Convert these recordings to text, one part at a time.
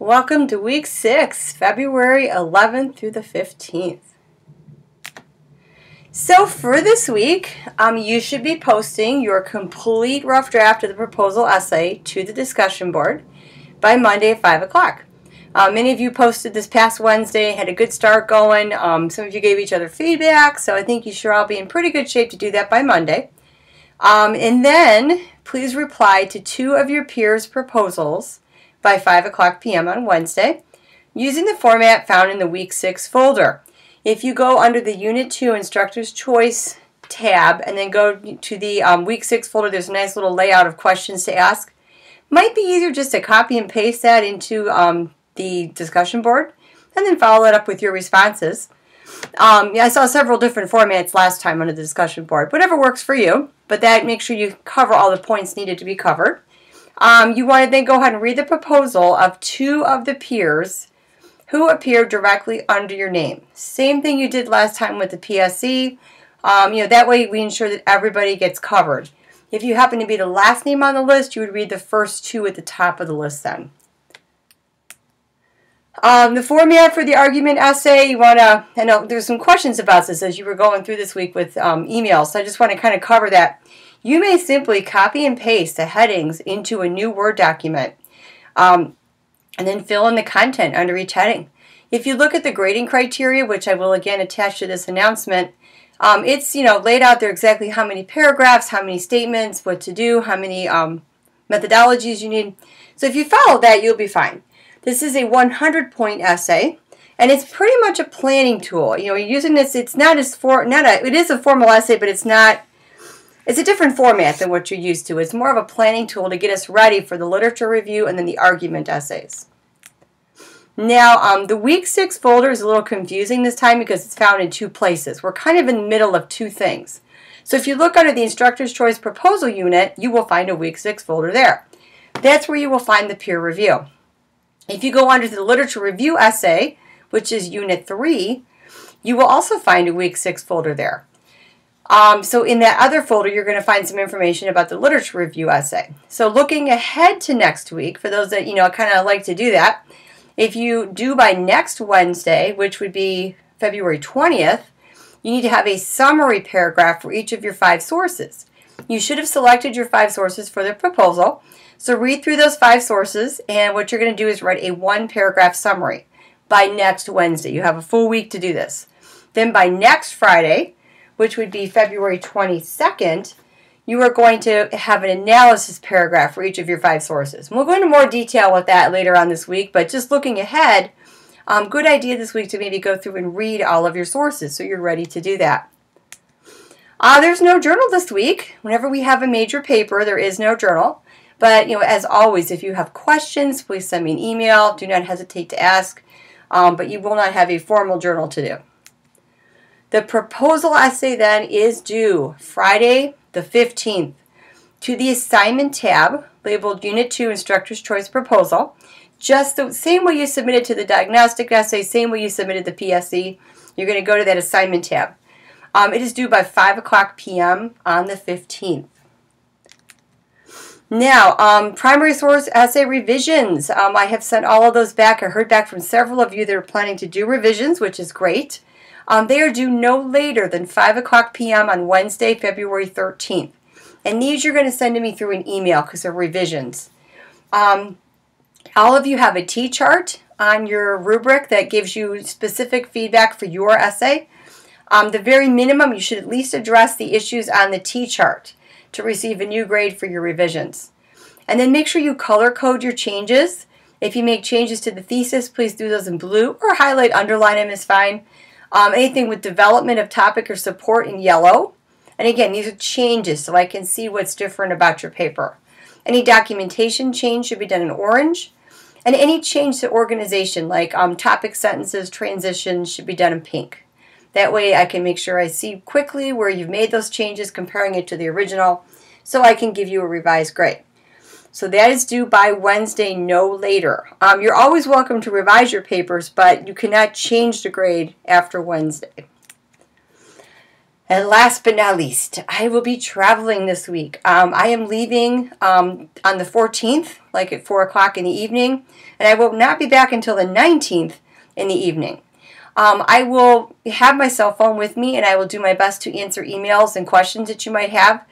Welcome to week 6, February 11th through the 15th. So for this week, you should be posting your complete rough draft of the proposal essay to the discussion board by Monday at 5 o'clock. Many of you posted this past Wednesday, had a good start going. Some of you gave each other feedback, so I think you should all be in pretty good shape to do that by Monday. And then please reply to 2 of your peers' proposals by 5 o'clock p.m. on Wednesday using the format found in the Week 6 folder. If you go under the Unit 2 Instructor's Choice tab and then go to the Week 6 folder, there's a nice little layout of questions to ask. Might be easier just to copy and paste that into the discussion board and then follow it up with your responses. I saw several different formats last time on the discussion board. Whatever works for you, but that make sure you cover all the points needed to be covered. You want to then go ahead and read the proposal of 2 of the peers who appear directly under your name. Same thing you did last time with the PSE. That way we ensure that everybody gets covered. If you happen to be the last name on the list, you would read the first 2 at the top of the list then. The format for the argument essay, you want to, I know there's some questions about this as you were going through this week with emails, so I just want to kind of cover that. You may simply copy and paste the headings into a new Word document and then fill in the content under each heading. If you look at the grading criteria, which I will again attach to this announcement, it's laid out there exactly how many paragraphs, how many statements, what to do, how many methodologies you need. So if you follow that, you'll be fine. This is a 100-point essay, and it's pretty much a planning tool. Using this, it's not as it is a formal essay, but it's not. It's a different format than what you're used to. It's more of a planning tool to get us ready for the literature review and then the argument essays. Now, the Week 6 folder is a little confusing this time because it's found in 2 places. We're kind of in the middle of 2 things. So if you look under the Instructor's Choice Proposal unit, you will find a Week 6 folder there. That's where you will find the peer review. If you go under the Literature Review essay, which is Unit 3, you will also find a Week 6 folder there. So in that other folder, you're going to find some information about the literature review essay. So looking ahead to next week, for those that, kind of like to do that, if you do by next Wednesday, which would be February 20th, you need to have a summary paragraph for each of your 5 sources. You should have selected your 5 sources for the proposal. So read through those 5 sources, and what you're going to do is write a 1-paragraph summary by next Wednesday. You have a full week to do this. Then by next Friday, which would be February 22nd, you are going to have an analysis paragraph for each of your 5 sources. And we'll go into more detail with that later on this week, but just looking ahead, good idea this week to maybe go through and read all of your sources so you're ready to do that. There's no journal this week. Whenever we have a major paper, there is no journal. But, as always, if you have questions, please send me an email. Do not hesitate to ask, but you will not have a formal journal to do. The proposal essay then is due Friday the 15th to the assignment tab labeled Unit 2 Instructor's Choice Proposal. Just the same way you submitted to the diagnostic essay, same way you submitted the PSE, you're going to go to that assignment tab. It is due by 5 o'clock p.m. on the 15th. Now, primary source essay revisions. I have sent all of those back. I heard back from several of you that are planning to do revisions, which is great. They are due no later than 5 o'clock p.m. on Wednesday, February 13th. And these you're going to send to me through an email because they're revisions. All of you have a T-chart on your rubric that gives you specific feedback for your essay. The very minimum, you should at least address the issues on the T-chart to receive a new grade for your revisions. And then make sure you color code your changes. If you make changes to the thesis, please do those in blue or highlight, underline them is fine. Anything with development of topic or support in yellow. And again, these are changes so I can see what's different about your paper. Any documentation change should be done in orange. And any change to organization like topic sentences, transitions should be done in pink. That way I can make sure I see quickly where you've made those changes, comparing it to the original, so I can give you a revised grade. So that is due by Wednesday, no later. You're always welcome to revise your papers, but you cannot change the grade after Wednesday. And last but not least, I will be traveling this week. I am leaving on the 14th, like at 4 o'clock in the evening, and I will not be back until the 19th in the evening. I will have my cell phone with me, and I will do my best to answer emails and questions that you might have.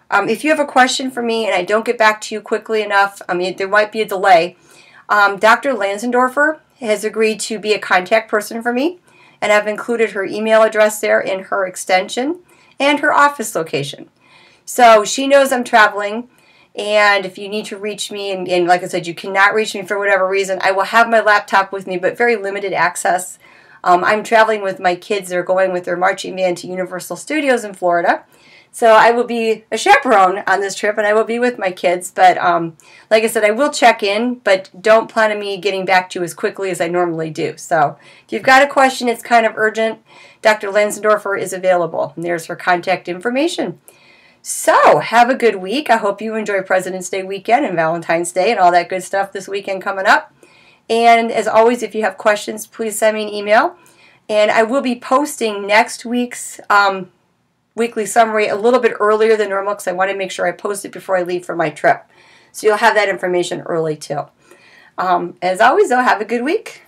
If you have a question for me and I don't get back to you quickly enough, there might be a delay. Dr. Lansendorfer has agreed to be a contact person for me, and I've included her email address there in her extension and her office location. So she knows I'm traveling, and if you need to reach me, and like I said, you cannot reach me for whatever reason, I will have my laptop with me, but very limited access. I'm traveling with my kids. They're going with their marching band to Universal Studios in Florida. So I will be a chaperone on this trip, and I will be with my kids. But like I said, I will check in, but don't plan on me getting back to you as quickly as I normally do. So if you've got a question, it's kind of urgent, Dr. Lansendorfer is available. And there's her contact information. So have a good week. I hope you enjoy President's Day weekend and Valentine's Day and all that good stuff this weekend coming up. And as always, if you have questions, please send me an email. And I will be posting next week's weekly summary a little bit earlier than normal because I want to make sure I post it before I leave for my trip. So you'll have that information early too. As always, though, have a good week.